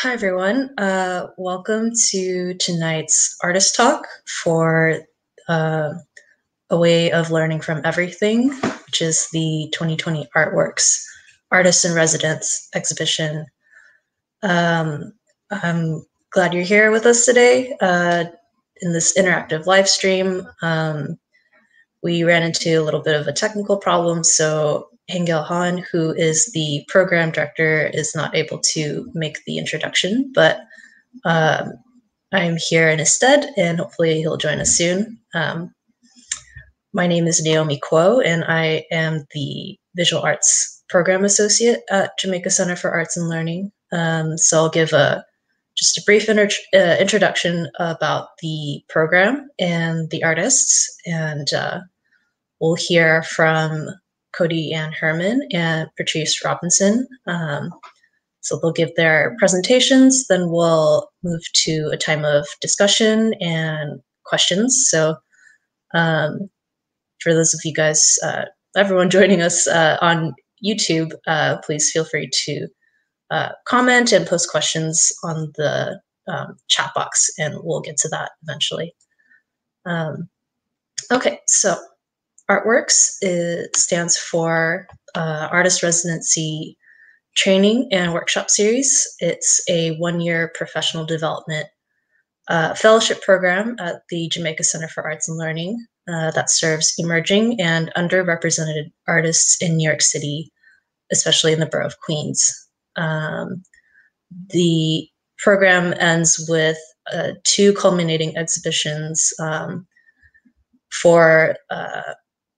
Hi, everyone. Welcome to tonight's Artist Talk for A Way of Learning from Everything, which is the 2020 ArtWorks Artists in Residence exhibition. I'm glad you're here with us today in this interactive live stream. We ran into a little bit of a technical problem, so Heng-Gil Han, who is the program director, is not able to make the introduction, but I'm here in his stead, and hopefully he'll join us soon. My name is Naomi Kuo, and I am the Visual Arts Program Associate at Jamaica Center for Arts and Learning. So I'll give just a brief introduction about the program and the artists, and we'll hear from Cody Herrmann and Patrice Robinson. So they'll give their presentations, then we'll move to a time of discussion and questions. So for those of you guys, everyone joining us on YouTube, please feel free to comment and post questions on the chat box, and we'll get to that eventually. Okay, so ArtWorks stands for Artist Residency Training and Workshop Series. It's a one-year professional development fellowship program at the Jamaica Center for Arts and Learning that serves emerging and underrepresented artists in New York City, especially in the borough of Queens. The program ends with 2 culminating exhibitions for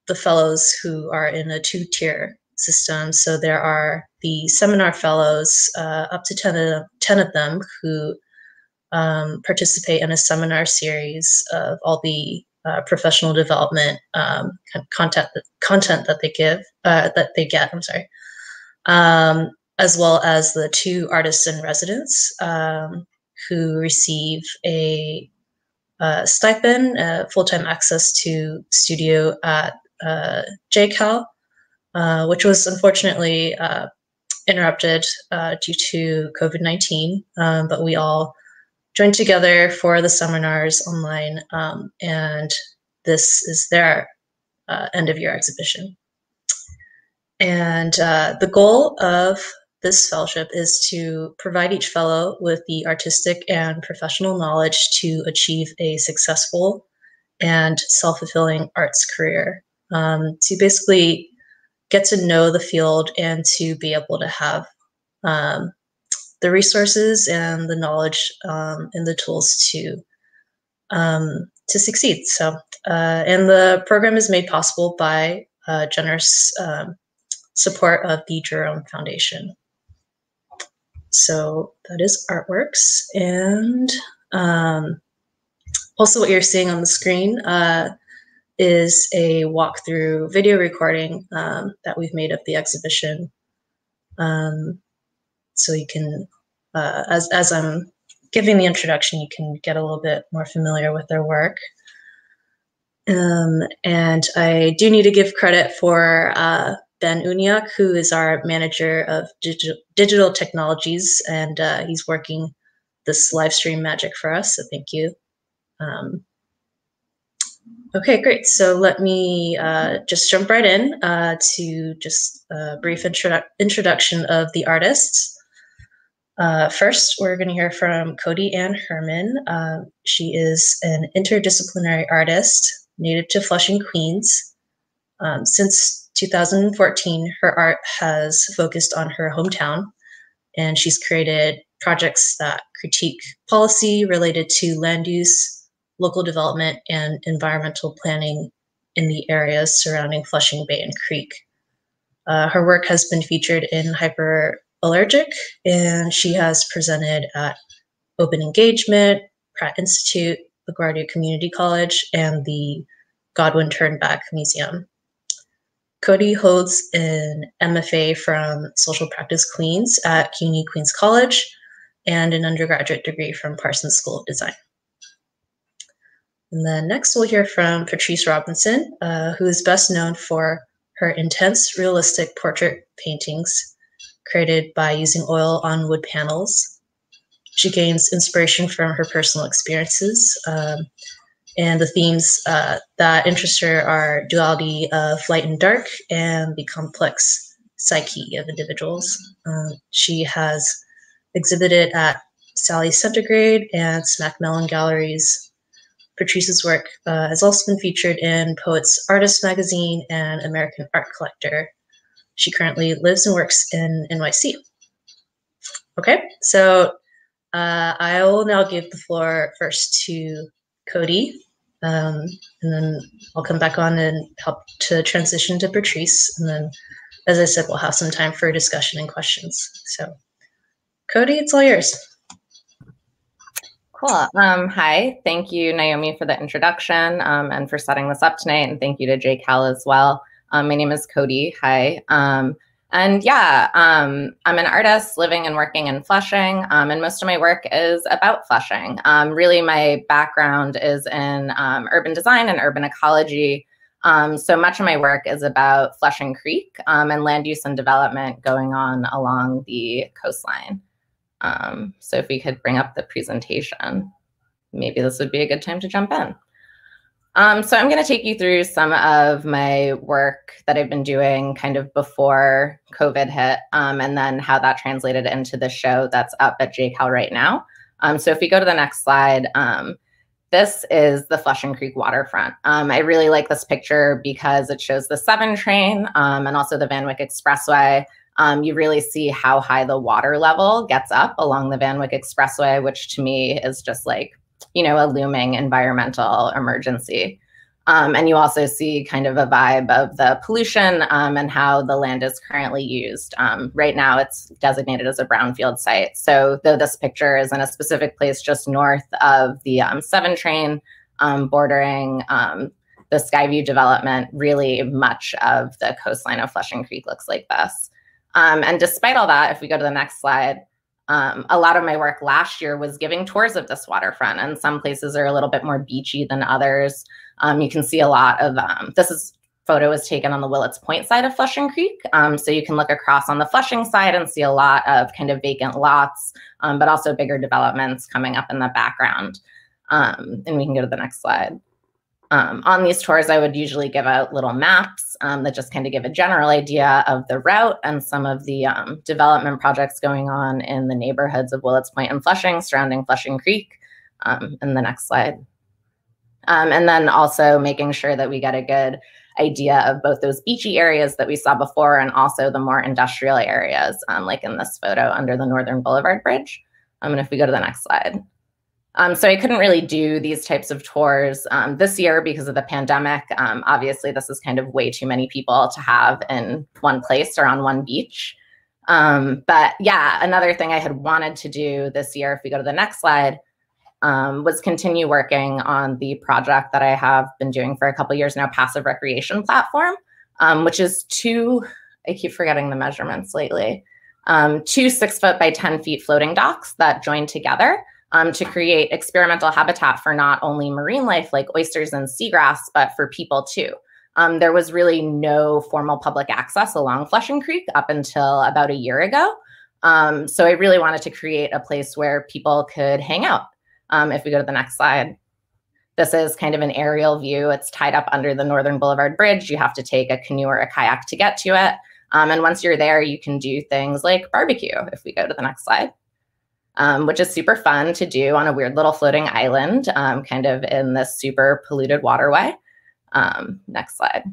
the fellows who are in a 2-tier system. So there are the seminar fellows, up to 10 of them, who participate in a seminar series of all the professional development content that they get. I'm sorry, as well as the 2 artists in residence who receive a stipend, full-time access to studio at JCal, which was unfortunately interrupted due to COVID-19, but we all joined together for the seminars online, and this is their end-of-year exhibition. And the goal of this fellowship is to provide each fellow with the artistic and professional knowledge to achieve a successful and self-fulfilling arts career, to basically get to know the field and to be able to have the resources and the knowledge and the tools to succeed. So, and the program is made possible by generous support of the Jerome Foundation. So that is ArtWorks, and also what you're seeing on the screen is a walkthrough video recording that we've made of the exhibition. So you can, as I'm giving the introduction, you can get a little bit more familiar with their work. And I do need to give credit for Ben Uniak, who is our manager of digital technologies, and he's working this live stream magic for us, so thank you. Okay, great. So let me just jump right in to just a brief introduction of the artists. First, we're going to hear from Cody Herrmann. She is an interdisciplinary artist native to Flushing, Queens. Since 2014, her art has focused on her hometown, and she's created projects that critique policy related to land use, local development, and environmental planning in the areas surrounding Flushing Bay and Creek. Her work has been featured in Hyperallergic, and she has presented at Open Engagement, Pratt Institute, LaGuardia Community College, and the Godwin Turnback Museum. Cody holds an MFA from Social Practice Queens at CUNY Queens College and an undergraduate degree from Parsons School of Design. And then next we'll hear from Patrice Robinson, who is best known for her intense realistic portrait paintings created by using oil on wood panels. She gains inspiration from her personal experiences. And the themes that interest her are duality of light and dark and the complex psyche of individuals. She has exhibited at Sally's Centigrade and Smack Melon Galleries. Patrice's work has also been featured in Poets Artist Magazine and American Art Collector. She currently lives and works in NYC. Okay, so I will now give the floor first to Cody, and then I'll come back on and help to transition to Patrice. And then, as I said, we'll have some time for discussion and questions. So, Cody, it's all yours. Cool. Hi, thank you, Naomi, for the introduction and for setting this up tonight. And thank you to JCal as well. My name is Cody. Hi. And yeah, I'm an artist living and working in Flushing, and most of my work is about Flushing. Really, my background is in urban design and urban ecology. So much of my work is about Flushing Creek and land use and development going on along the coastline. So if we could bring up the presentation, maybe this would be a good time to jump in. So I'm going to take you through some of my work that I've been doing kind of before COVID hit, and then how that translated into the show that's up at JCal right now. So if we go to the next slide, this is the Flushing Creek waterfront. I really like this picture because it shows the 7 train and also the Van Wyck Expressway. You really see how high the water level gets up along the Van Wyck Expressway, which to me is just like, you know, a looming environmental emergency. And you also see kind of a vibe of the pollution and how the land is currently used. Right now it's designated as a brownfield site. So though this picture is in a specific place just north of the 7 train bordering the Skyview development, really much of the coastline of Flushing Creek looks like this. And despite all that, if we go to the next slide, a lot of my work last year was giving tours of this waterfront, and some places are a little bit more beachy than others. You can see a lot of, photo was taken on the Willets Point side of Flushing Creek. So you can look across on the Flushing side and see a lot of kind of vacant lots, but also bigger developments coming up in the background. And we can go to the next slide. On these tours, I would usually give out little maps that just kind of give a general idea of the route and some of the development projects going on in the neighborhoods of Willets Point and Flushing surrounding Flushing Creek. In the next slide. And then also making sure that we get a good idea of both those beachy areas that we saw before and also the more industrial areas, like in this photo under the Northern Boulevard Bridge. And if we go to the next slide. So I couldn't really do these types of tours this year because of the pandemic. Obviously, this is kind of way too many people to have in one place or on one beach. But yeah, another thing I had wanted to do this year, if we go to the next slide, was continue working on the project that I have been doing for a couple of years now, Passive Recreation Platform, which is I keep forgetting the measurements lately, 2 6-foot by 10 feet floating docks that join together to create experimental habitat for not only marine life like oysters and seagrass, but for people too. There was really no formal public access along Flushing Creek up until about a year ago. So I really wanted to create a place where people could hang out. If we go to the next slide, this is kind of an aerial view. It's tied up under the Northern Boulevard Bridge. You have to take a canoe or a kayak to get to it. And once you're there, you can do things like barbecue, if we go to the next slide. Which is super fun to do on a weird little floating island, kind of in this super polluted waterway. Next slide.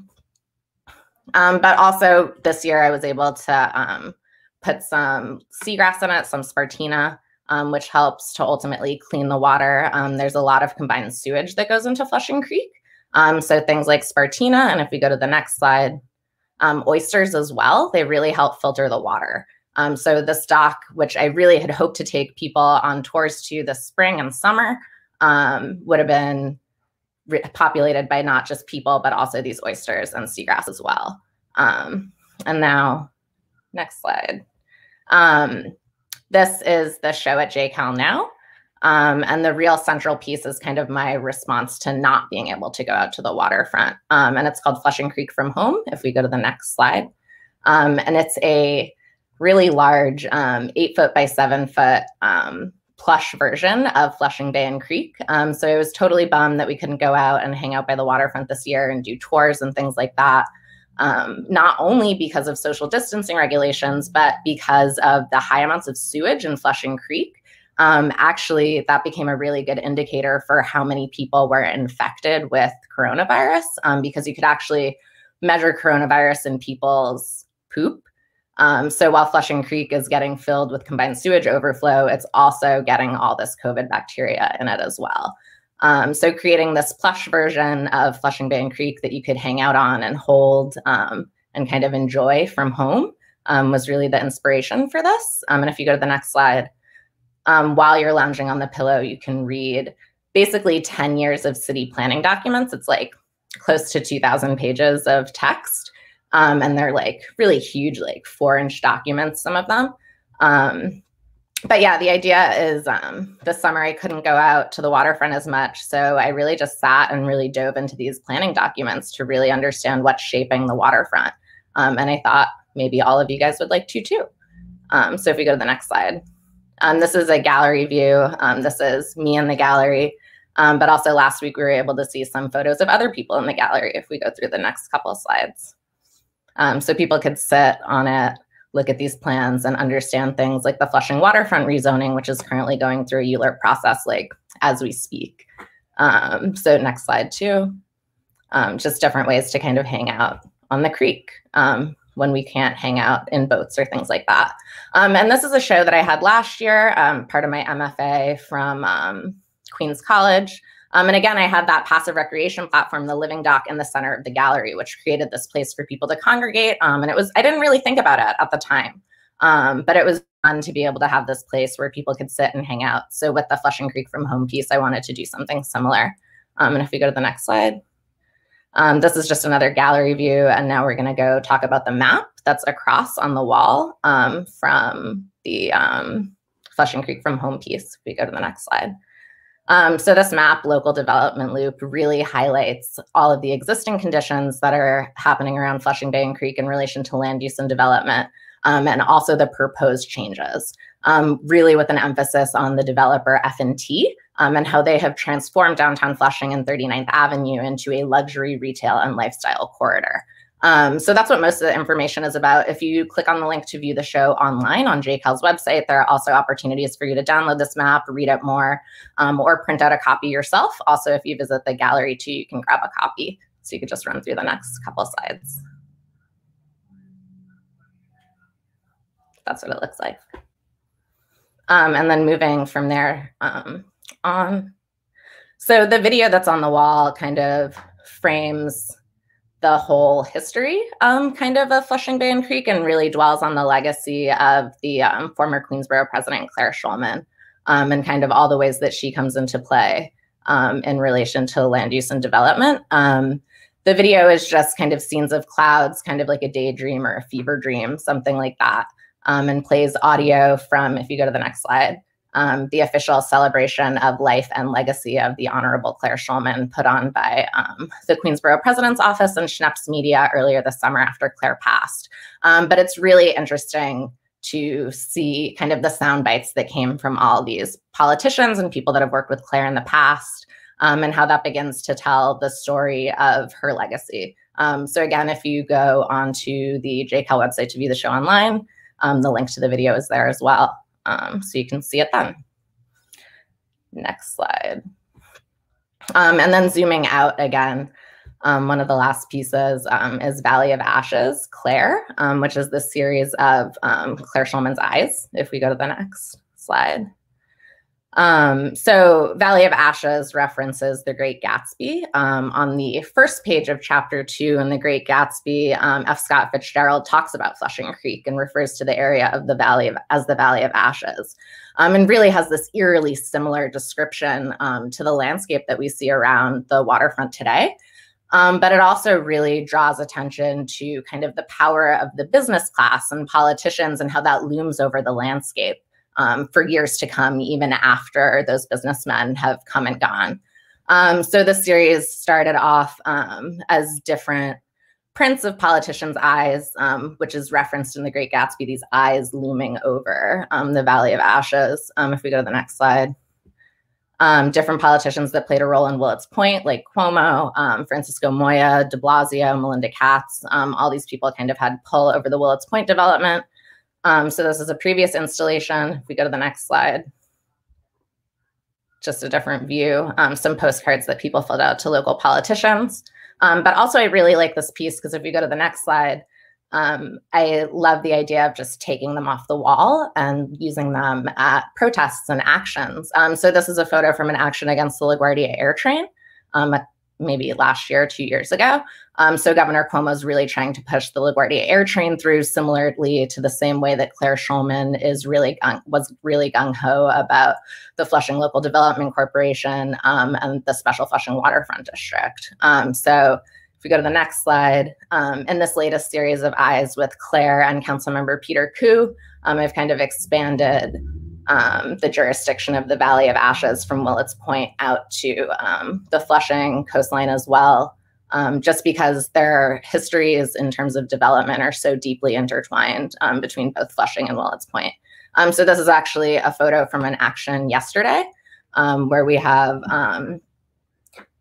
But also this year I was able to put some seagrass in it, some spartina, which helps to ultimately clean the water. There's a lot of combined sewage that goes into Flushing Creek. So things like spartina, and if we go to the next slide, oysters as well, they really help filter the water. So this dock, which I really had hoped to take people on tours to this spring and summer, would have been populated by not just people, but also these oysters and seagrass as well. And now, next slide. This is the show at JCal now. And the real central piece is kind of my response to not being able to go out to the waterfront. And it's called Flushing Creek from Home, if we go to the next slide. And it's a really large 8-foot by 7-foot plush version of Flushing Bay and Creek. So I was totally bummed that we couldn't go out and hang out by the waterfront this year and do tours and things like that. Not only because of social distancing regulations, but because of the high amounts of sewage in Flushing Creek. Actually, that became a really good indicator for how many people were infected with coronavirus, because you could actually measure coronavirus in people's poop. So while Flushing Creek is getting filled with combined sewage overflow, it's also getting all this COVID bacteria in it as well. So creating this plush version of Flushing Bay and Creek that you could hang out on and hold and kind of enjoy from home was really the inspiration for this. And if you go to the next slide, while you're lounging on the pillow, you can read basically 10 years of city planning documents. It's like close to 2,000 pages of text. And they're like really huge, like 4-inch documents, some of them. But yeah, the idea is this summer I couldn't go out to the waterfront as much. So I really just sat and really dove into these planning documents to really understand what's shaping the waterfront. And I thought maybe all of you guys would like to too. So if we go to the next slide. This is a gallery view. This is me in the gallery. But also last week we were able to see some photos of other people in the gallery if we go through the next couple of slides. So people could sit on it, look at these plans and understand things like the Flushing waterfront rezoning, which is currently going through a ULURP process like as we speak. So next slide too. Just different ways to kind of hang out on the creek when we can't hang out in boats or things like that. And this is a show that I had last year, part of my MFA from Queens College. And again, I had that passive recreation platform, the Living Dock, in the center of the gallery, which created this place for people to congregate. And it was, I didn't really think about it at the time, but it was fun to be able to have this place where people could sit and hang out. So with the Flushing Creek from Home piece, I wanted to do something similar. And if we go to the next slide, this is just another gallery view. And now we're going to go talk about the map that's across on the wall from the Flushing Creek from Home piece. If we go to the next slide. So this map, Local Development Loop, really highlights all of the existing conditions that are happening around Flushing Bay and Creek in relation to land use and development, and also the proposed changes, really with an emphasis on the developer F&T and how they have transformed downtown Flushing and 39th Avenue into a luxury retail and lifestyle corridor. So that's what most of the information is about. If you click on the link to view the show online on JCal's website, there are also opportunities for you to download this map, read it more, or print out a copy yourself. Also, if you visit the gallery too, you can grab a copy. So you could just run through the next couple of slides. That's what it looks like. And then moving from there on. So the video that's on the wall kind of frames the whole history kind of Flushing Bay and Creek and really dwells on the legacy of the former Queensborough president, Claire Shulman, and kind of all the ways that she comes into play in relation to land use and development. The video is just kind of scenes of clouds, kind of like a daydream or a fever dream, something like that, and plays audio from, if you go to the next slide, the official celebration of life and legacy of the Honorable Claire Shulman put on by the Queensborough President's Office and Schnepp's Media earlier this summer after Claire passed. But it's really interesting to see kind of the sound bites that came from all these politicians and people that have worked with Claire in the past and how that begins to tell the story of her legacy. So again, if you go onto the JCal website to view the show online, the link to the video is there as well. So you can see it then. Next slide. And then zooming out again, one of the last pieces is Valley of Ashes, Claire, which is the series of Claire Shulman's eyes, if we go to the next slide. So Valley of Ashes references The Great Gatsby. On the first page of chapter 2 in The Great Gatsby, F. Scott Fitzgerald talks about Flushing Creek and refers to the area of the valley as the Valley of Ashes, and really has this eerily similar description to the landscape that we see around the waterfront today. But it also really draws attention to kind of the power of the business class and politicians and how that looms over the landscape for years to come, even after those businessmen have come and gone. So the series started off as different prints of politicians' eyes, which is referenced in The Great Gatsby, these eyes looming over the Valley of Ashes. If we go to the next slide. Different politicians that played a role in Willets Point, like Cuomo, Francisco Moya, de Blasio, Melinda Katz. All these people kind of had pull over the Willets Point development. So this is a previous installation. If we go to the next slide. Just a different view, some postcards that people filled out to local politicians. But also I really like this piece because if we go to the next slide, I love the idea of just taking them off the wall and using them at protests and actions. So this is a photo from an action against the LaGuardia Air Train, maybe last year, 2 years ago. So Governor Cuomo is really trying to push the LaGuardia Air Train through, similarly to the same way that Claire Schulman was really gung-ho about the Flushing Local Development Corporation and the Special Flushing Waterfront District. So if we go to the next slide, in this latest series of Eyes with Claire and Councilmember Peter Kuo, I've kind of expanded the jurisdiction of the Valley of Ashes from Willets Point out to the Flushing coastline as well, just because their histories in terms of development are so deeply intertwined between both Flushing and Willets Point. So this is actually a photo from an action yesterday where we have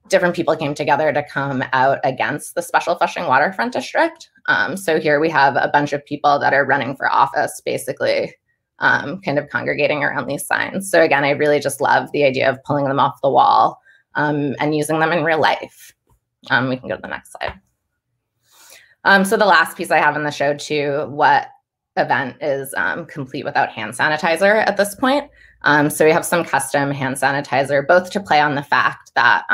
different people came together to come out against the Special Flushing Waterfront District. So here we have a bunch of people that are running for office, basically, kind of congregating around these signs. So again, I really just love the idea of pulling them off the wall and using them in real life. We can go to the next slide. So the last piece I have in the show too, what event is complete without hand sanitizer at this point. So we have some custom hand sanitizer, both to play on the fact that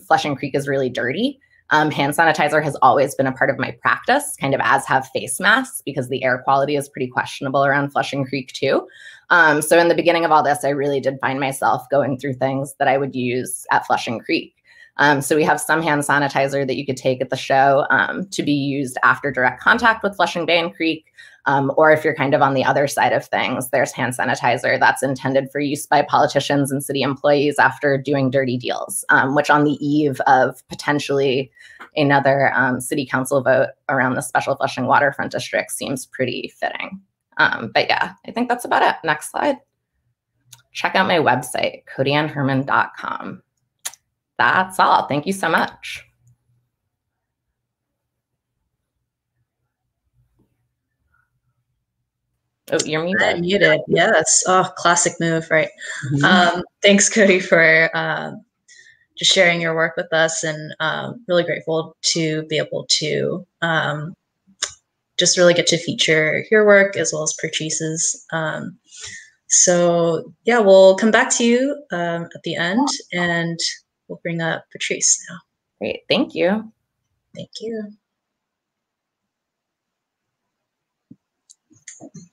Flushing Creek is really dirty. Hand sanitizer has always been a part of my practice, kind of as have face masks, because the air quality is pretty questionable around Flushing Creek too. So in the beginning of all this, I really did find myself going through things that I would use at Flushing Creek. So we have some hand sanitizer that you could take at the show to be used after direct contact with Flushing Bay and Creek. Or if you're kind of on the other side of things, there's hand sanitizer that's intended for use by politicians and city employees after doing dirty deals, which on the eve of potentially another city council vote around the Special Flushing Waterfront District seems pretty fitting. But yeah, I think that's about it. Next slide. Check out my website, codyherrmann.com. That's all. Thank you so much. Oh, you're muted. I'm muted. Yes. Oh, classic move, right? Mm-hmm. Thanks, Cody, for just sharing your work with us, and really grateful to be able to just really get to feature your work as well as Patrice's. So yeah, we'll come back to you at the end, and we'll bring up Patrice now. Great. Thank you. Thank you.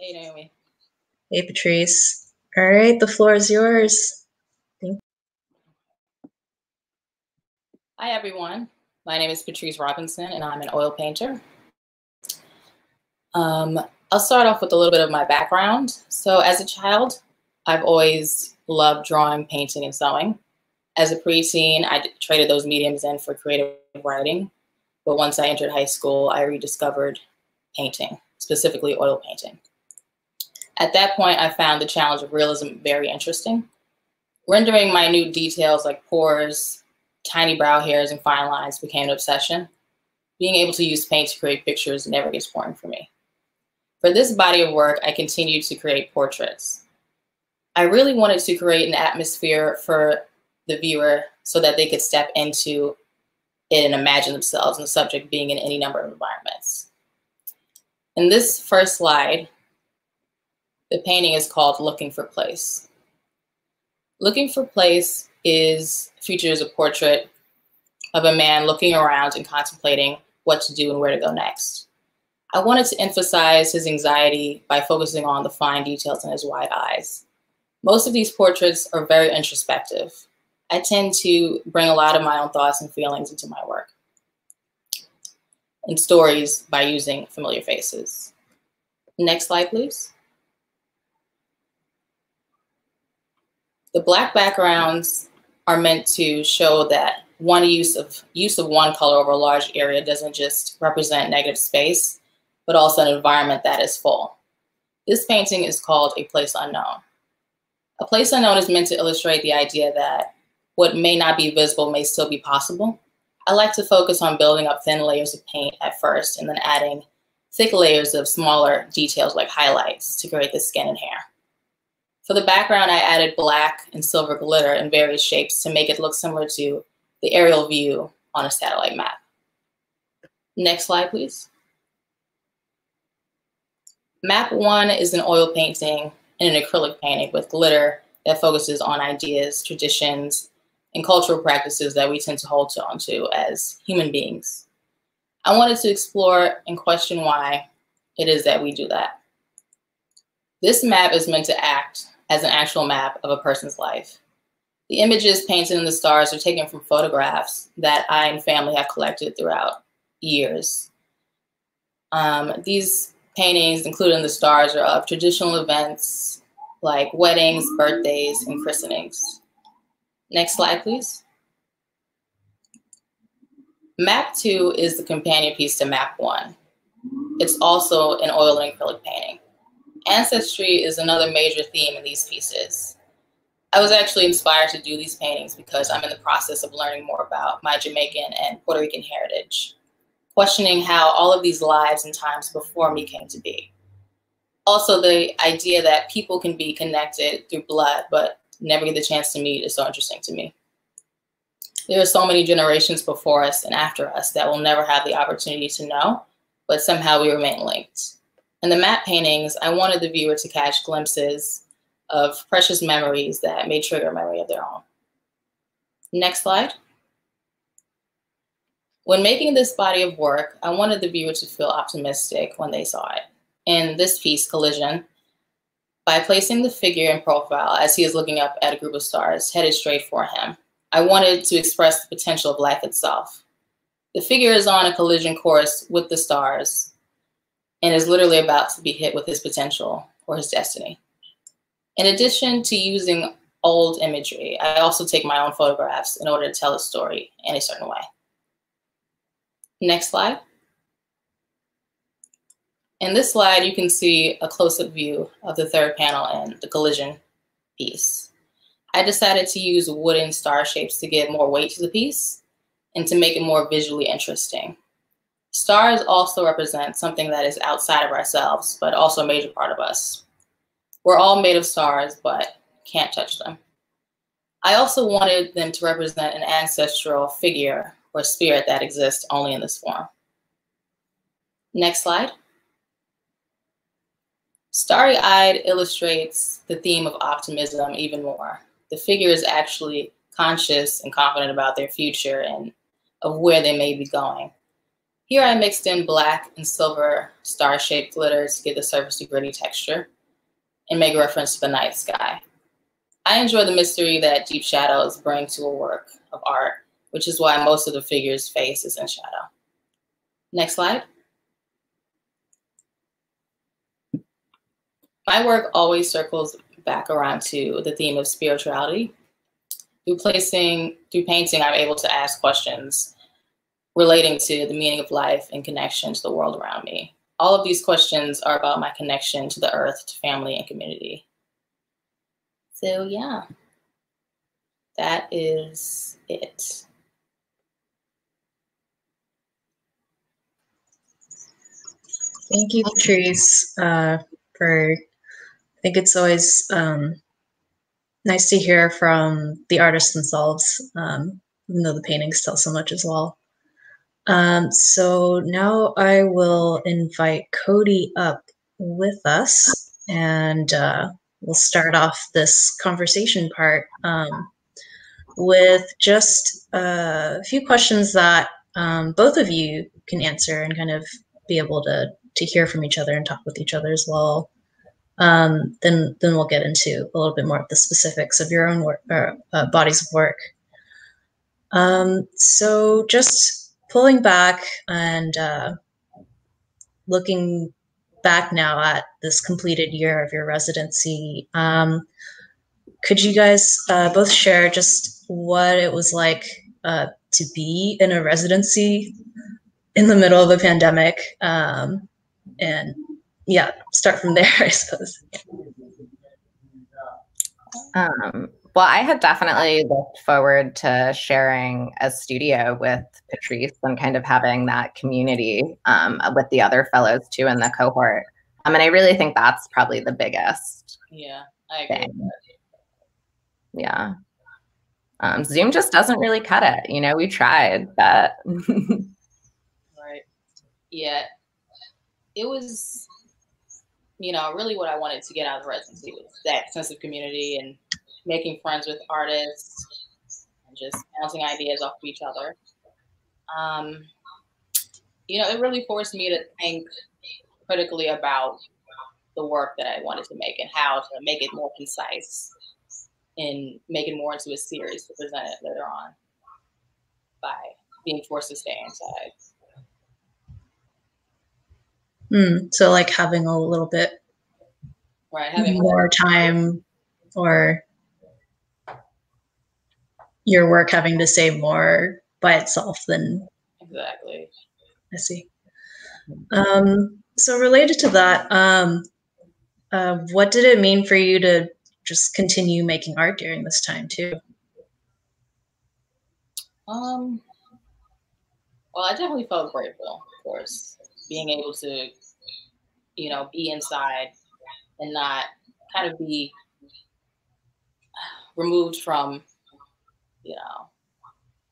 Hey, Naomi. Hey, Patrice. All right, the floor is yours. Thank you. Hi, everyone. My name is Patrice Robinson, and I'm an oil painter. I'll start off with a little bit of my background. So as a child, I've always loved drawing, painting, and sewing. As a preteen, I traded those mediums in for creative writing. But once I entered high school, I rediscovered painting, specifically oil painting. At that point, I found the challenge of realism very interesting. Rendering minute details like pores, tiny brow hairs, and fine lines became an obsession. Being able to use paint to create pictures never gets boring for me. For this body of work, I continued to create portraits. I really wanted to create an atmosphere for the viewer so that they could step into it and imagine themselves and the subject being in any number of environments. In this first slide, the painting is called Looking for Place. Looking for Place features a portrait of a man looking around and contemplating what to do and where to go next. I wanted to emphasize his anxiety by focusing on the fine details in his wide eyes. Most of these portraits are very introspective. I tend to bring a lot of my own thoughts and feelings into my work and stories by using familiar faces. Next slide, please. The Black backgrounds are meant to show that use of one color over a large area doesn't just represent negative space, but also an environment that is full. This painting is called A Place Unknown. A Place Unknown is meant to illustrate the idea that what may not be visible may still be possible. I like to focus on building up thin layers of paint at first and then adding thick layers of smaller details like highlights to create the skin and hair. For the background, I added black and silver glitter in various shapes to make it look similar to the aerial view on a satellite map. Next slide, please. Map 1 is an oil painting and an acrylic painting with glitter that focuses on ideas, traditions, and cultural practices that we tend to hold on to as human beings. I wanted to explore and question why it is that we do that. This map is meant to act as an actual map of a person's life. The images painted in the stars are taken from photographs that I and family have collected throughout years. These paintings, including the stars, are of traditional events like weddings, birthdays, and christenings. Next slide, please. Map 2 is the companion piece to Map 1. It's also an oil and acrylic painting. Ancestry is another major theme in these pieces. I was actually inspired to do these paintings because I'm in the process of learning more about my Jamaican and Puerto Rican heritage, questioning how all of these lives and times before me came to be. Also, the idea that people can be connected through blood but never get the chance to meet is so interesting to me. There are so many generations before us and after us that will never have the opportunity to know, but somehow we remain linked. In the map paintings, I wanted the viewer to catch glimpses of precious memories that may trigger a memory of their own. Next slide. When making this body of work, I wanted the viewer to feel optimistic when they saw it. In this piece, Collision, by placing the figure in profile as he is looking up at a group of stars headed straight for him, I wanted to express the potential of life itself. The figure is on a collision course with the stars and is literally about to be hit with his potential or his destiny. In addition to using old imagery, I also take my own photographs in order to tell a story in a certain way. Next slide. In this slide, you can see a close-up view of the third panel in the collision piece. I decided to use wooden star shapes to give more weight to the piece and to make it more visually interesting. Stars also represent something that is outside of ourselves, but also a major part of us. We're all made of stars, but can't touch them. I also wanted them to represent an ancestral figure or spirit that exists only in this form. Next slide. Starry-eyed illustrates the theme of optimism even more. The figure is actually conscious and confident about their future and of where they may be going. Here I mixed in black and silver star-shaped glitter to give the surface a gritty texture and make reference to the night sky. I enjoy the mystery that deep shadows bring to a work of art, which is why most of the figure's face is in shadow. Next slide. My work always circles back around to the theme of spirituality. Through painting, I'm able to ask questions relating to the meaning of life and connection to the world around me. All of these questions are about my connection to the earth, to family, and community. So yeah, that is it. Thank you, Patrice, I think it's always nice to hear from the artists themselves, even though the paintings tell so much as well. So now I will invite Cody up with us, and we'll start off this conversation part with just a few questions that both of you can answer and kind of be able to hear from each other and talk with each other as well. Then we'll get into a little bit more of the specifics of your own work, bodies of work. So just pulling back and looking back now at this completed year of your residency, could you guys both share just what it was like to be in a residency in the middle of a pandemic, and yeah, start from there, I suppose. Well, I had definitely looked forward to sharing a studio with Patrice and kind of having that community with the other fellows too in the cohort. And I really think that's probably the biggest. Yeah, I agree. Yeah. Zoom just doesn't really cut it. You know, we tried, but. Right. Yeah. It was, you know, really what I wanted to get out of the residency was that sense of community and making friends with artists and just bouncing ideas off of each other. You know, it really forced me to think critically about the work that I wanted to make and how to make it more concise and make it more into a series to present it later on by being forced to stay inside. So like having a little bit having more time, or your work having to say more by itself than. Exactly. I see. So related to that, what did it mean for you to just continue making art during this time too? Well, I definitely felt grateful, of course, being able to, you know, be inside and not kind of be removed from, you know,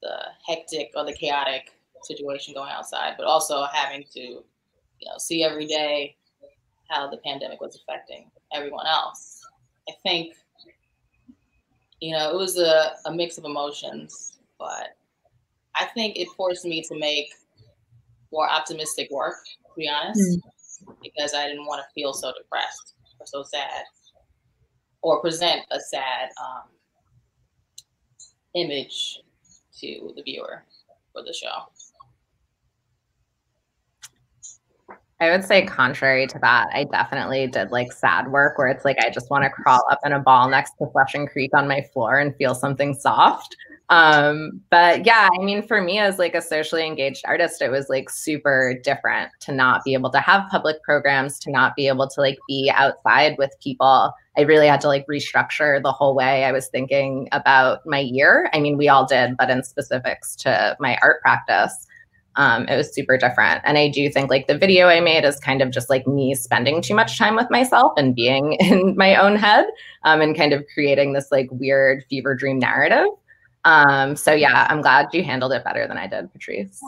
the hectic or the chaotic situation going outside, but also having to, you know, see every day how the pandemic was affecting everyone else. I think, you know, it was a mix of emotions, but I think it forced me to make more optimistic work, to be honest, because I didn't want to feel so depressed or so sad or present a sad image to the viewer for the show. I would say contrary to that, I definitely did like sad work where it's like I just want to crawl up in a ball next to Flushing Creek on my floor and feel something soft. But yeah, I mean, for me as like a socially engaged artist, it was like super different to not be able to have public programs, to not be able to like be outside with people. I really had to like restructure the whole way I was thinking about my year. I mean, we all did, but in specifics to my art practice. It was super different. And I do think like the video I made is kind of just like me spending too much time with myself and being in my own head and kind of creating this like weird fever dream narrative. So yeah, I'm glad you handled it better than I did, Patrice.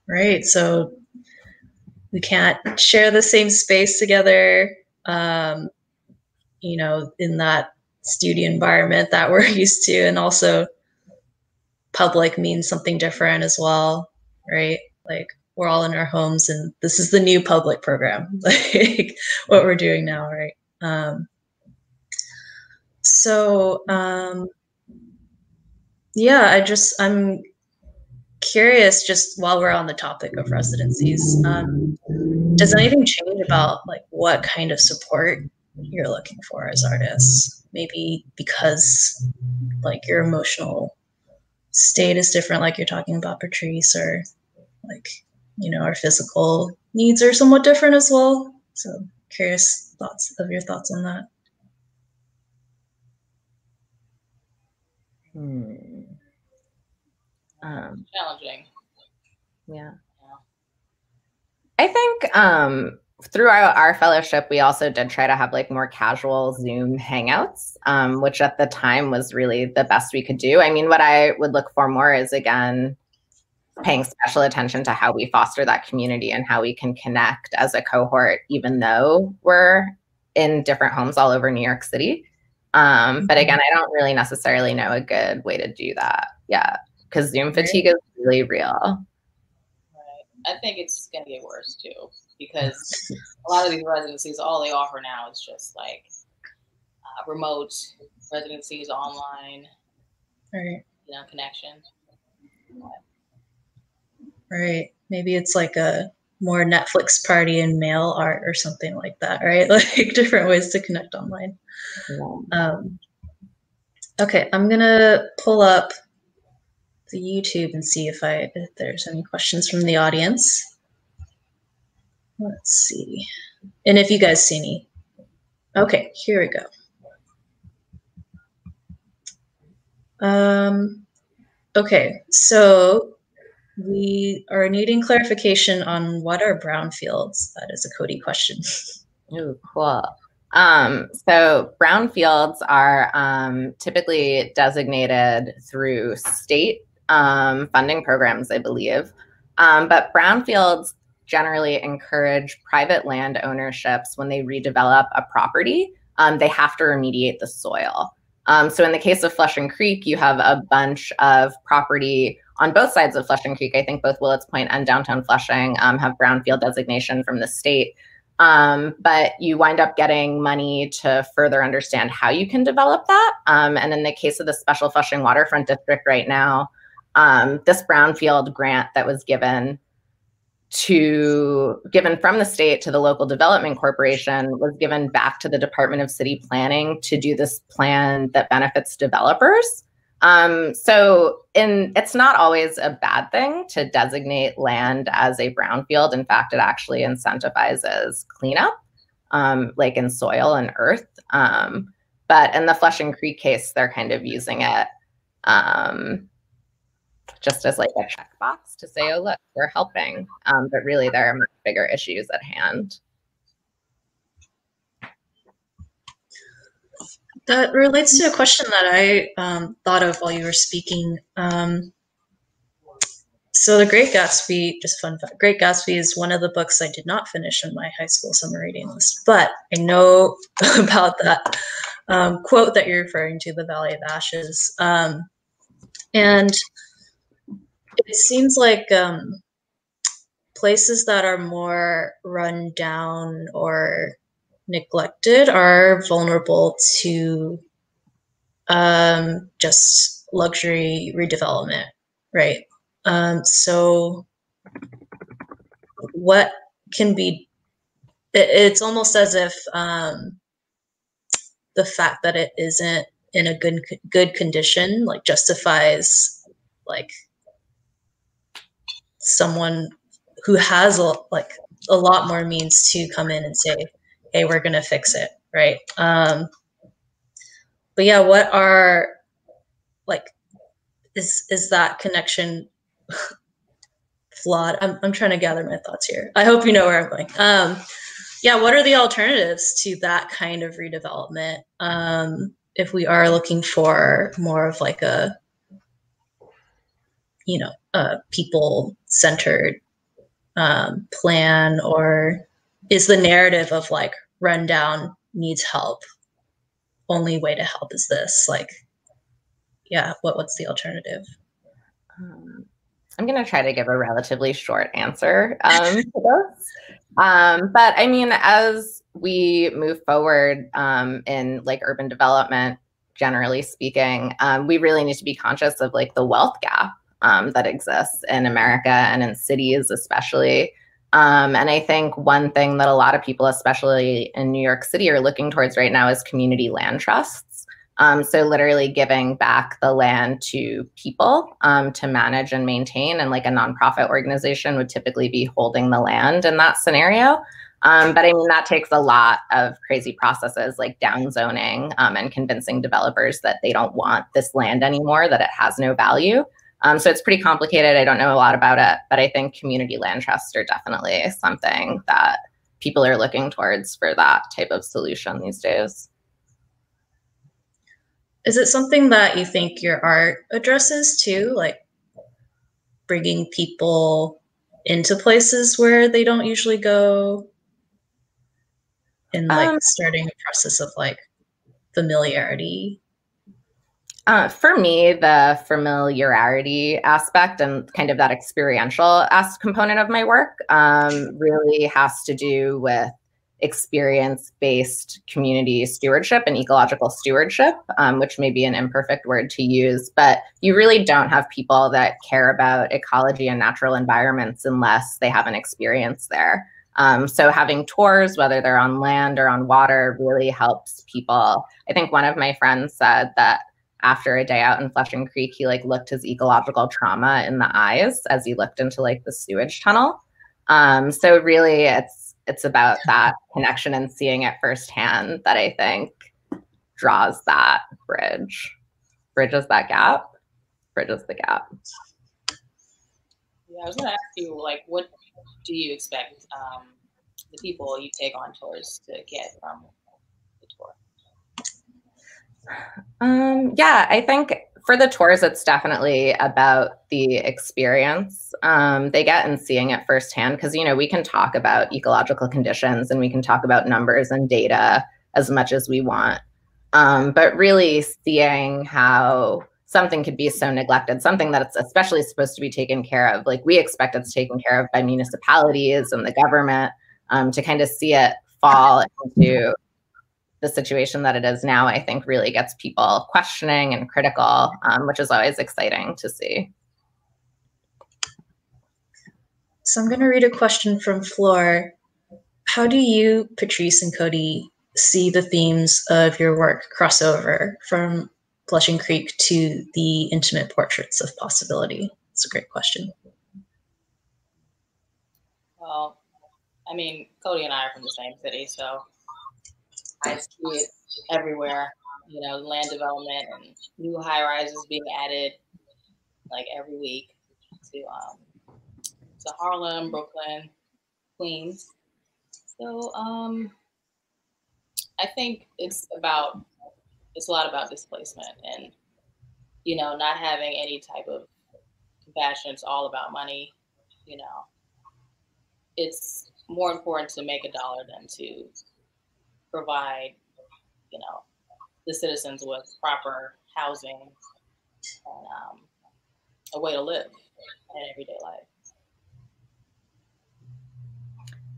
Right. So we can't share the same space together, you know, in that studio environment that we're used to. And also public means something different as well, right? Like we're all in our homes and this is the new public program, like what we're doing now, right? Yeah, I'm curious, just while we're on the topic of residencies, does anything change about like what kind of support you're looking for as artists? Maybe because like your emotional state is different, like you're talking about, Patrice, or like, you know, our physical needs are somewhat different as well. So curious your thoughts on that. Challenging. Yeah. I think through our fellowship, we also did try to have like more casual Zoom hangouts, which at the time was really the best we could do. I mean, what I would look for more is, again, paying special attention to how we foster that community and how we can connect as a cohort, even though we're in different homes all over New York City. But again, I don't really necessarily know a good way to do that. Yeah, because Zoom fatigue is really real. I think it's going to get worse too, because a lot of these residencies, all they offer now is just like remote residencies, online, right? You know, connection. Right. Maybe it's like a more Netflix party and mail art or something like that, right? Like different ways to connect online. Okay, I'm gonna pull up the YouTube and see if there's any questions from the audience. Let's see. And if you guys see any. Okay, here we go. Okay, so we are needing clarification on what are brownfields. That is a Cody question. Ooh, cool. So brownfields are typically designated through state funding programs, I believe. But brownfields generally encourage private land ownerships when they redevelop a property. They have to remediate the soil. So in the case of Flushing Creek, you have a bunch of property on both sides of Flushing Creek. I think both Willets Point and downtown Flushing have brownfield designation from the state. But you wind up getting money to further understand how you can develop that. And in the case of the Special Flushing Waterfront District right now, this brownfield grant that was given from the state to the local development corporation was given back to the Department of City Planning to do this plan that benefits developers. So it's not always a bad thing to designate land as a brownfield. In fact, it actually incentivizes cleanup, like in soil and earth. But in the Flushing Creek case, they're kind of using it just as like a checkbox to say, oh, look, we're helping. But really, there are much bigger issues at hand. That relates to a question that I thought of while you were speaking. So The Great Gatsby, just fun fact, Great Gatsby is one of the books I did not finish on my high school summer reading list, but I know about that quote that you're referring to, the Valley of Ashes. And it seems like places that are more run down or neglected are vulnerable to just luxury redevelopment, right? So what can be, it's almost as if the fact that it isn't in a good condition like justifies like someone who has a lot more means to come in and say, hey, we're gonna fix it, right? But yeah, what are is that connection flawed? I'm trying to gather my thoughts here. I hope you know where I'm going. Yeah, what are the alternatives to that kind of redevelopment? If we are looking for more of like a people-centered plan, or is the narrative of like rundown needs help, only way to help is this? Like, yeah, what's the alternative? I'm going to try to give a relatively short answer to this. But I mean, as we move forward in like urban development, generally speaking, we really need to be conscious of like the wealth gap that exists in America and in cities especially. And I think one thing that a lot of people, especially in New York City, are looking towards right now is community land trusts. So literally giving back the land to people to manage and maintain, and like a nonprofit organization would typically be holding the land in that scenario. But I mean, that takes a lot of crazy processes like downzoning and convincing developers that they don't want this land anymore, that it has no value. So it's pretty complicated. I don't know a lot about it, but I think community land trusts are definitely something that people are looking towards for that type of solution these days. Is it something that you think your art addresses too, like bringing people into places where they don't usually go, and like starting a process of like familiarity? For me, the familiarity aspect and kind of that experiential component of my work really has to do with experience-based community stewardship and ecological stewardship, which may be an imperfect word to use, but you really don't have people that care about ecology and natural environments unless they have an experience there. So having tours, whether they're on land or on water, really helps people. I think one of my friends said that after a day out in Flushing Creek, he like looked his ecological trauma in the eyes as he looked into like the sewage tunnel. So really it's about that connection and seeing it firsthand that I think draws that bridges that gap, bridges the gap. Yeah, I was gonna ask you, like, what do you expect the people you take on tours to get from the tour? Yeah, I think for the tours, it's definitely about the experience they get and seeing it firsthand. Because, you know, we can talk about ecological conditions and we can talk about numbers and data as much as we want. But really seeing how something could be so neglected, something that's especially supposed to be taken care of, like we expect it's taken care of by municipalities and the government, to kind of see it fall into the situation that it is now, I think really gets people questioning and critical, which is always exciting to see. So I'm going to read a question from Floor. How do you, Patrice and Cody, see the themes of your work cross over from Flushing Creek to the intimate portraits of possibility? It's a great question. Well, I mean, Cody and I are from the same city, so I see it everywhere. You know, land development and new high rises being added like every week to Harlem, Brooklyn, Queens. So I think it's a lot about displacement and, you know, not having any type of compassion. It's all about money. You know, it's more important to make a dollar than to provide, you know, the citizens with proper housing and a way to live in everyday life.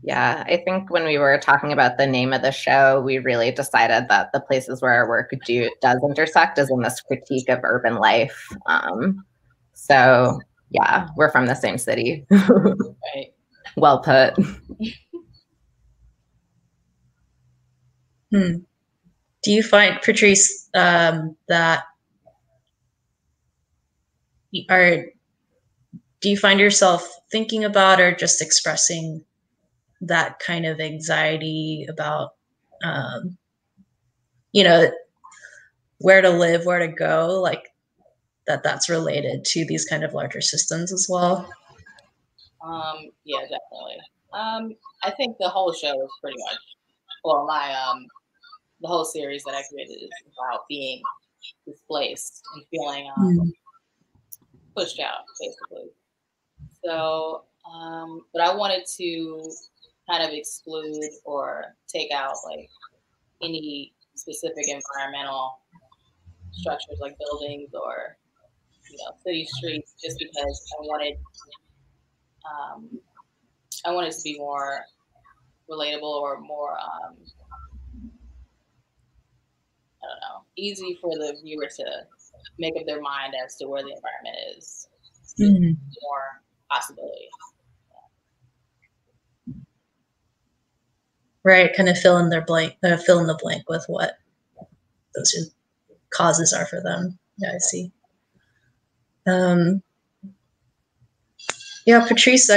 Yeah, I think when we were talking about the name of the show, we really decided that the places where our work does intersect is in this critique of urban life. So yeah, we're from the same city. Right. Well put. Do you find, Patrice, that do you find yourself thinking about or just expressing that kind of anxiety about, you know, where to live, where to go, like that's related to these kind of larger systems as well? Yeah, definitely. I think the whole show is pretty much, well, the whole series that I created is about being displaced and feeling pushed out, basically. So, but I wanted to kind of exclude or take out like any specific environmental structures like buildings or, you know, city streets, just because I wanted to be more relatable or more I don't know, easy for the viewer to make up their mind as to where the environment is. More possibility. Right, kind of fill in the blank with what those causes are for them. Yeah, I see. Yeah, Patrice,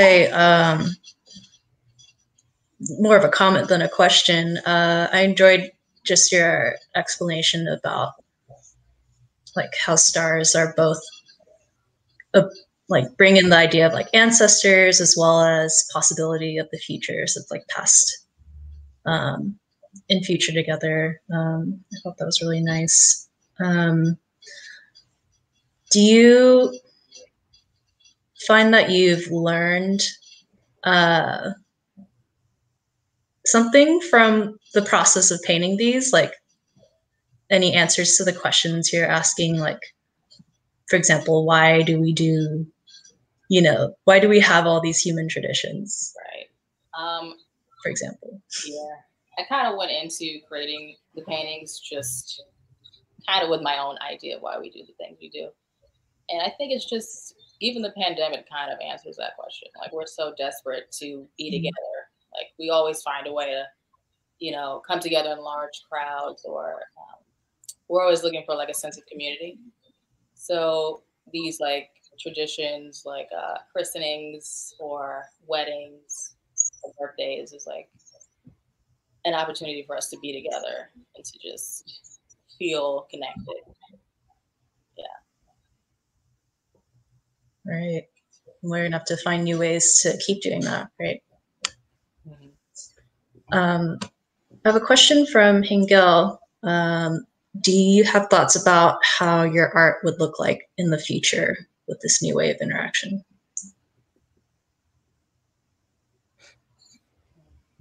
more of a comment than a question. I enjoyed just your explanation about like how stars are both like bring in the idea of like ancestors as well as possibility of the future. So it's like past and future together. I thought that was really nice. Do you find that you've learned something from the process of painting these? Like any answers to the questions you're asking? Like, for example, why do we have all these human traditions? Right. For example. Yeah. I kind of went into creating the paintings just kind of with my own idea of why we do the things we do. And I think it's just, even the pandemic kind of answers that question. Like, we're so desperate to be together. Like, we always find a way to, you know, come together in large crowds or we're always looking for like a sense of community. So these like traditions like christenings or weddings or birthdays is like an opportunity for us to be together and to just feel connected. Yeah. Right. We're gonna have to find new ways to keep doing that, right? I have a question from Heng-Gil. Do you have thoughts about how your art would look like in the future with this new way of interaction?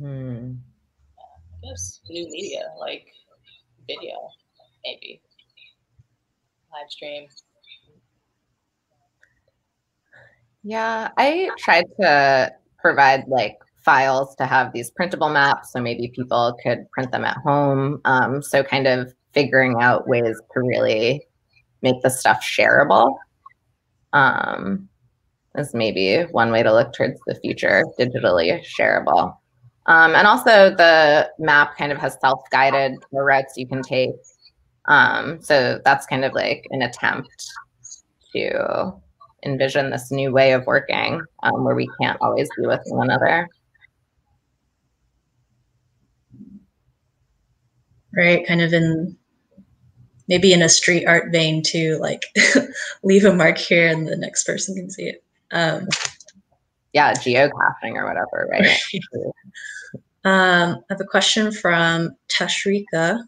I guess new media, like video, maybe live stream. Yeah, I tried to provide like files to have these printable maps, so maybe people could print them at home. So kind of figuring out ways to really make the stuff shareable is maybe one way to look towards the future, digitally shareable. And also the map kind of has self-guided routes you can take. So that's kind of like an attempt to envision this new way of working where we can't always be with one another. Right, kind of in maybe in a street art vein too, like leave a mark here and the next person can see it. Yeah, geocaching or whatever, right? I have a question from Tashrika.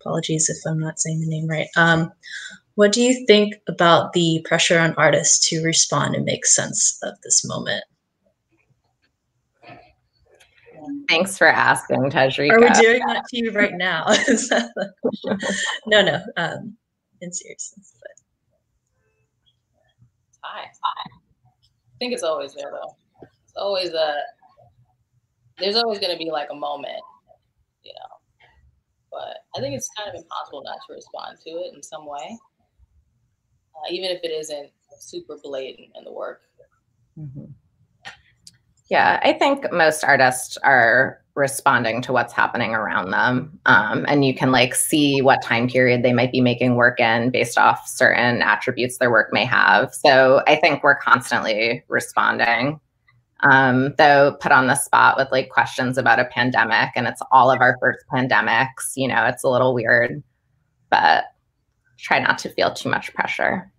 Apologies if I'm not saying the name right. What do you think about the pressure on artists to respond and make sense of this moment? Thanks for asking, Tashrika. Are we doing that to you right now? Is that the question? No, in seriousness. But. I think it's always there though. It's always there's always going to be like a moment, you know. But I think it's kind of impossible not to respond to it in some way, even if it isn't super blatant in the work. Yeah, I think most artists are responding to what's happening around them. And you can like see what time period they might be making work in based off certain attributes their work may have. So I think we're constantly responding. Though put on the spot with like questions about a pandemic, and it's all of our first pandemics, you know, it's a little weird, but try not to feel too much pressure.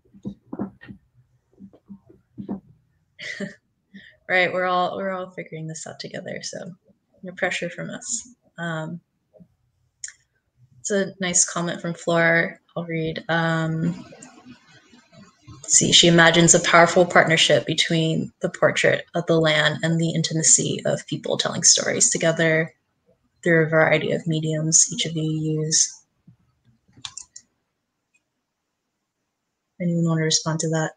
Right, we're all figuring this out together, so no pressure from us. It's a nice comment from Flora. I'll read. Let's see, she imagines a powerful partnership between the portrait of the land and the intimacy of people telling stories together through a variety of mediums each of you use. Anyone want to respond to that?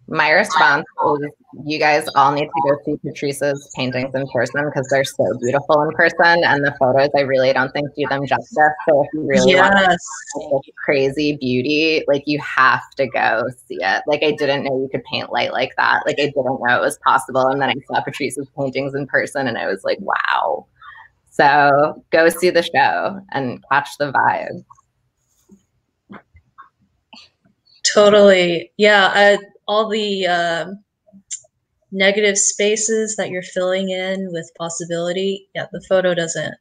My response is you guys all need to go see Patrice's paintings in person because they're so beautiful in person, and the photos I really don't think do them justice. So if you really want crazy beauty, like you have to go see it. Like I didn't know you could paint light like that. Like I didn't know it was possible. And then I saw Patrice's paintings in person and I was like, wow. So go see the show and catch the vibe. Totally. Yeah. All the negative spaces that you're filling in with possibility. Yeah, the photo doesn't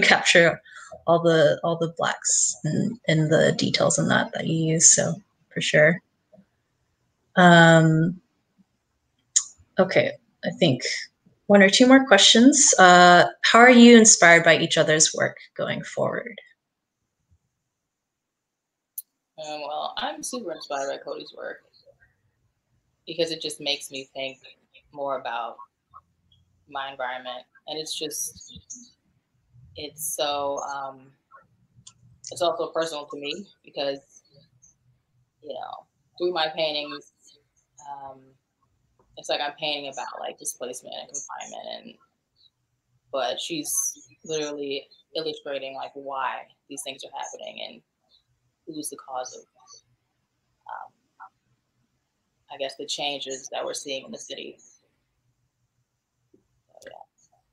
capture all the blacks and the details in that you use. So for sure. Okay, I think one or two more questions. How are you inspired by each other's work going forward? Well, I'm super inspired by Cody's work because it just makes me think more about my environment, and it's so it's also personal to me because through my paintings, it's like I'm painting about like displacement and confinement, but she's literally illustrating like why these things are happening and who's the cause of I guess the changes that we're seeing in the city. So,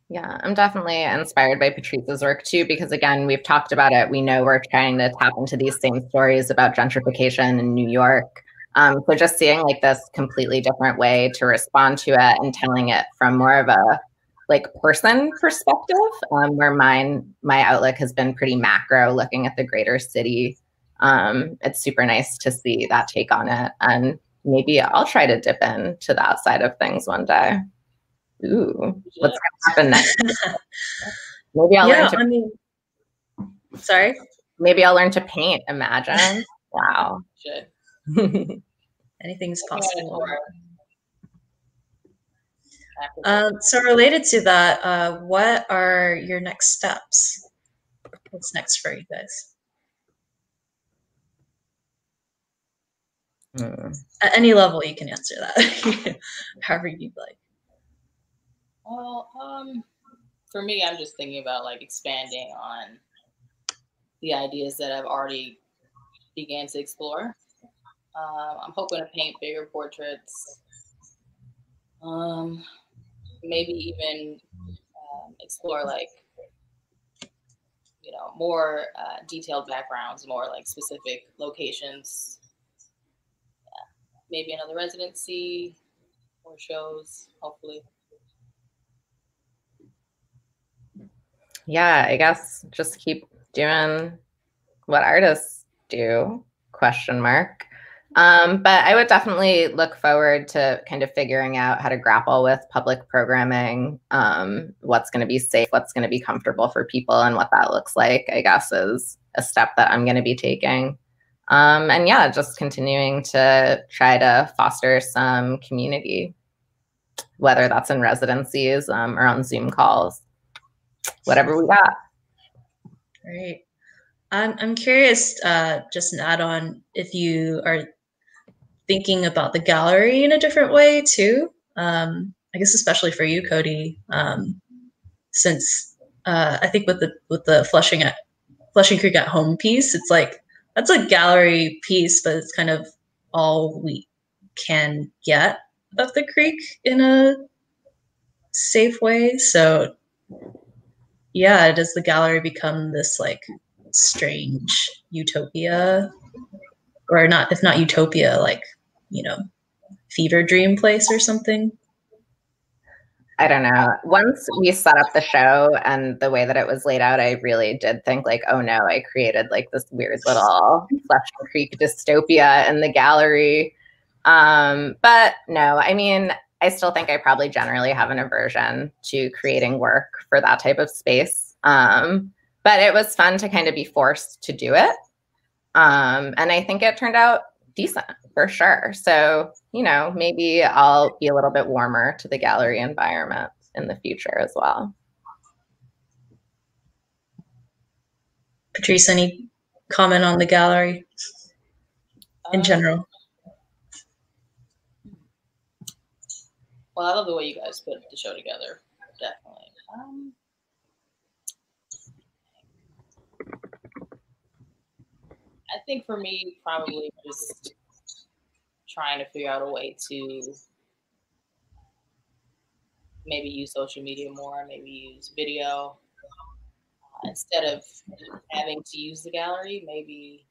yeah. Yeah, I'm definitely inspired by Patrice's work too, because again, we've talked about it. We know we're trying to tap into these same stories about gentrification in New York. So just seeing like this completely different way to respond to it and telling it from more of a like person perspective, where my outlook has been pretty macro, looking at the greater city. It's super nice to see that take on it, and maybe I'll try to dip into that side of things one day. Ooh, what's gonna happen next? Maybe I'll learn to. Sorry. Maybe I'll learn to paint. Imagine. Wow. Anything's possible. So related to that, what are your next steps? What's next for you guys? At any level, you can answer that, however you'd like. Well, for me, I'm just thinking about like expanding on the ideas that I've already began to explore. I'm hoping to paint bigger portraits. Maybe even explore like, you know, more detailed backgrounds, more like specific locations. Yeah. Maybe another residency or shows, hopefully. Yeah, I guess just keep doing what artists do, ? But I would definitely look forward to kind of figuring out how to grapple with public programming, what's going to be safe, what's going to be comfortable for people, and what that looks like, I guess, is a step that I'm going to be taking. And yeah, just continuing to try to foster some community, whether that's in residencies or on Zoom calls, whatever we got. Great. I'm curious, just an add-on, if you are thinking about the gallery in a different way too. I guess especially for you, Cody, since I think with the Flushing Creek at Home piece, it's like that's a gallery piece, but it's kind of all we can get of the creek in a safe way. So yeah, does the gallery become this like strange utopia, or not, if not utopia, like, you know, fever dream place or something? I don't know. Once we set up the show and the way that it was laid out, I really did think like, oh no, I created like this weird little Flushing Creek dystopia in the gallery. But no, I mean, I still think I probably generally have an aversion to creating work for that type of space. But it was fun to kind of be forced to do it. And I think it turned out decent for sure. So, you know, maybe I'll be a little bit warmer to the gallery environment in the future as well. Patrice, any comment on the gallery in general? Well, I love the way you guys put the show together, definitely. I think for me, probably just trying to figure out a way to maybe use social media more, maybe use video. Instead of having to use the gallery, maybe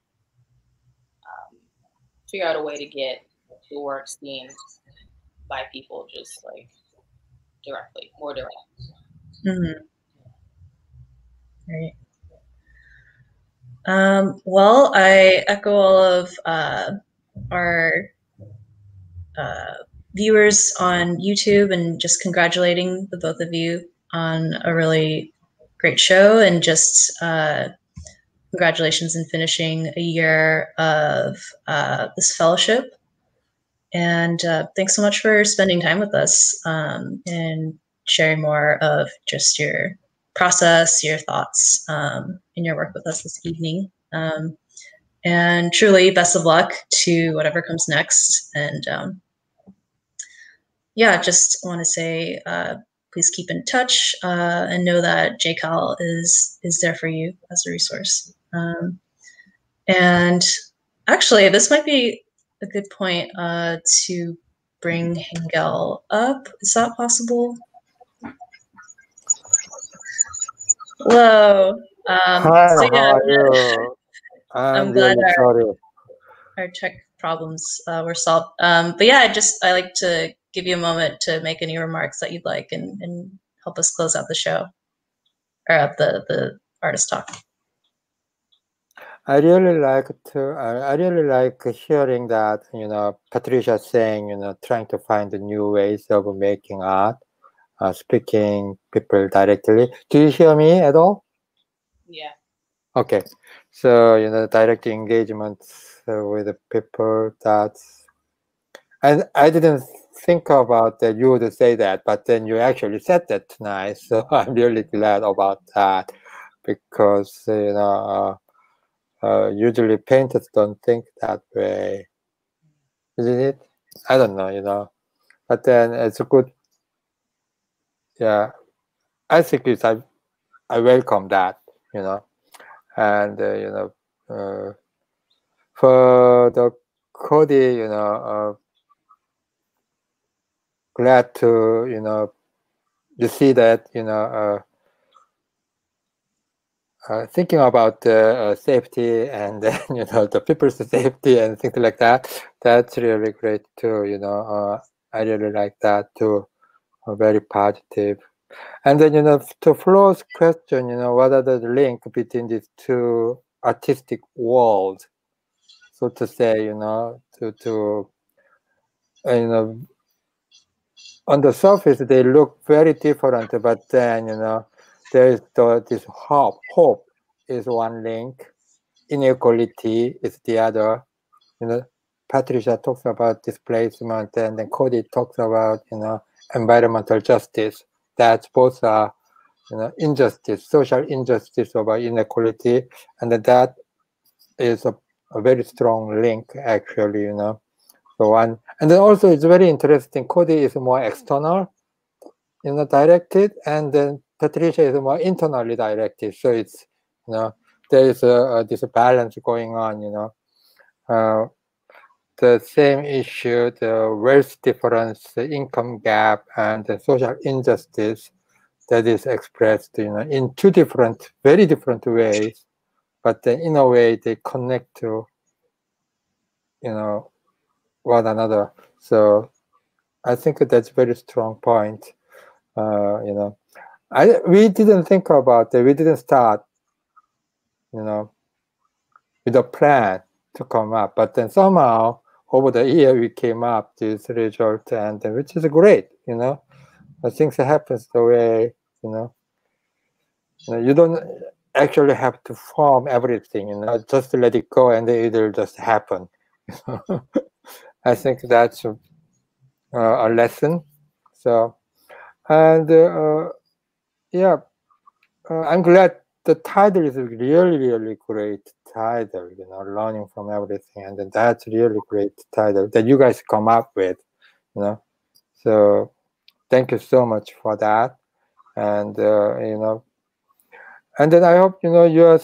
figure out a way to get the work seen by people just like directly, more direct. Mm-hmm. Right. Well, I echo all of our viewers on YouTube, and just congratulating the both of you on a really great show, and just congratulations in finishing a year of this fellowship. And thanks so much for spending time with us and sharing more of just your process, your thoughts, and your work with us this evening. And truly, best of luck to whatever comes next. And yeah, just want to say, please keep in touch and know that JCal is there for you as a resource. And actually, this might be a good point to bring Heng-Gil up. Is that possible? Hello. Hi, So how yeah, are you? I'm I'm glad really sorry. our tech problems were solved. But yeah, I like to give you a moment to make any remarks that you'd like and help us close out the show or the artist talk. I really like hearing that, Patricia saying, trying to find new ways of making art, speaking people directly. Do you hear me at all? Yeah. Okay. So, direct engagement with the people, and I didn't think about that you would say that, but then you actually said that tonight. So I'm really glad about that, because, usually painters don't think that way, isn't it? I don't know, but then it's a good, yeah, I think I welcome that, and, for the Cody, glad to, you see that, thinking about safety and then, the people's safety and things like that. That's really great too. I really like that too. Very positive. And then, to Flo's question, what are the link between these two artistic worlds? So to say, on the surface they look very different, but then, there is this hope is one link, inequality is the other. Patricia talks about displacement, and then Cody talks about, environmental justice. That both are, injustice, social injustice over inequality, and that is a very strong link, actually, So and then also it's very interesting. Cody is more external, directed, and then Patricia is more internally directed. So it's, there is this balance going on, the same issue, the wealth difference, the income gap, and the social injustice that is expressed, in two different, very different ways, but then in a way they connect to, one another. So I think that's a very strong point. We didn't think about it. We didn't start, with a plan to come up, but then somehow over the year we came up this result, and which is great. Things happens the way, you don't actually have to form everything, just let it go and it'll just happen. I think that's a lesson. So, and yeah, I'm glad the title is really, really great title, learning from everything. And then that's really great title that you guys come up with, So thank you so much for that. And, and then I hope, you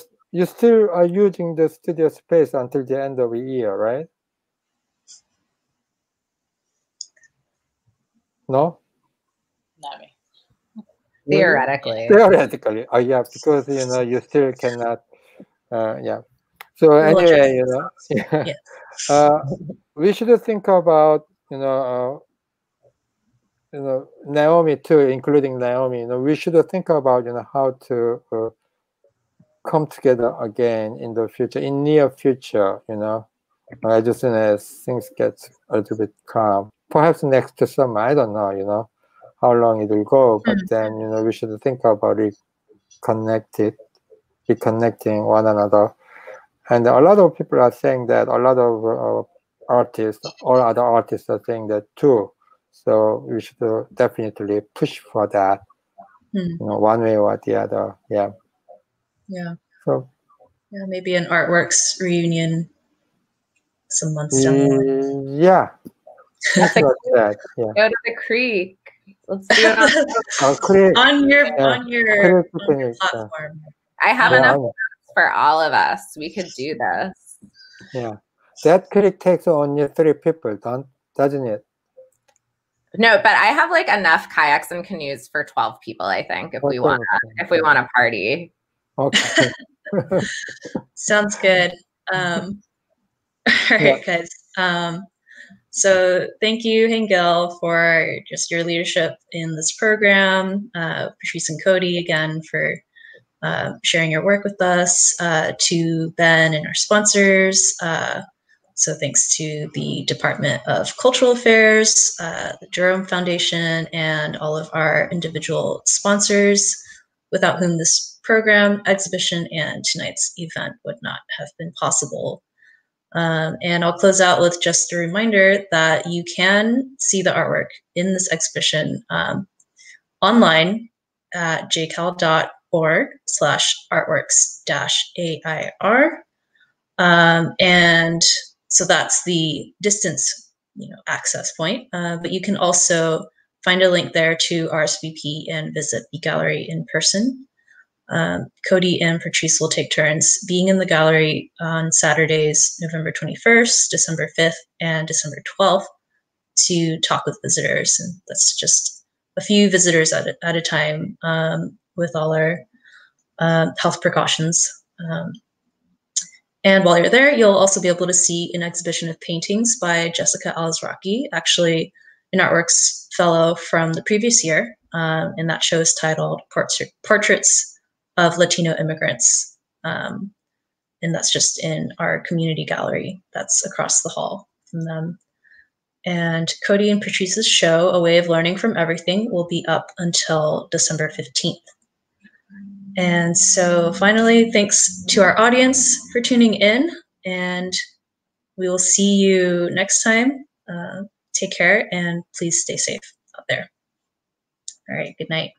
still are using the studio space until the end of the year, right? No? Not me. Theoretically. Theoretically. Oh, yeah, because, you still cannot, yeah. So anyway, Yeah. we should think about, Naomi too, including Naomi. We should think about, how to come together again in the future, in near future. As soon as things get a little bit calm, perhaps next summer. I don't know. How long it will go, but then we should think about reconnecting one another. And a lot of people are saying that. A lot of artists, all other artists are saying that too. So we should definitely push for that, one way or the other. Yeah. Yeah. So yeah, maybe an ArtWorks reunion some months down the line. Yeah. Things like that. Yeah. Go to the creek. Let's do it on your platform. I have enough for all of us. We could do this. Yeah. That creek takes only 3 people, doesn't it? No, but I have like enough kayaks and canoes for 12 people, I think, if we want to party. Okay. Sounds good. All right, guys. So thank you, Heng-Gil, for just your leadership in this program. Patrice and Cody, again, for sharing your work with us. To Ben and our sponsors. So thanks to the Department of Cultural Affairs, the Jerome Foundation, and all of our individual sponsors, without whom this program, exhibition, and tonight's event would not have been possible. And I'll close out with just a reminder that you can see the artwork in this exhibition online at jcal.org/artworks-AIR. And so that's the distance, access point. But you can also find a link there to RSVP and visit the gallery in person. Cody and Patrice will take turns being in the gallery on Saturdays, November 21st, December 5th, and December 12th to talk with visitors. And that's just a few visitors at a time with all our health precautions. And while you're there, you'll also be able to see an exhibition of paintings by Jessica Alzraki, actually an ArtWorks fellow from the previous year. And that show is titled Portraits of Latino Immigrants. And that's just in our community gallery that's across the hall from them. And Cody and Patrice's show, A Way of Learning from Everything, will be up until December 15th. And so finally, thanks to our audience for tuning in, and we will see you next time. Take care, and please stay safe out there. All right, good night.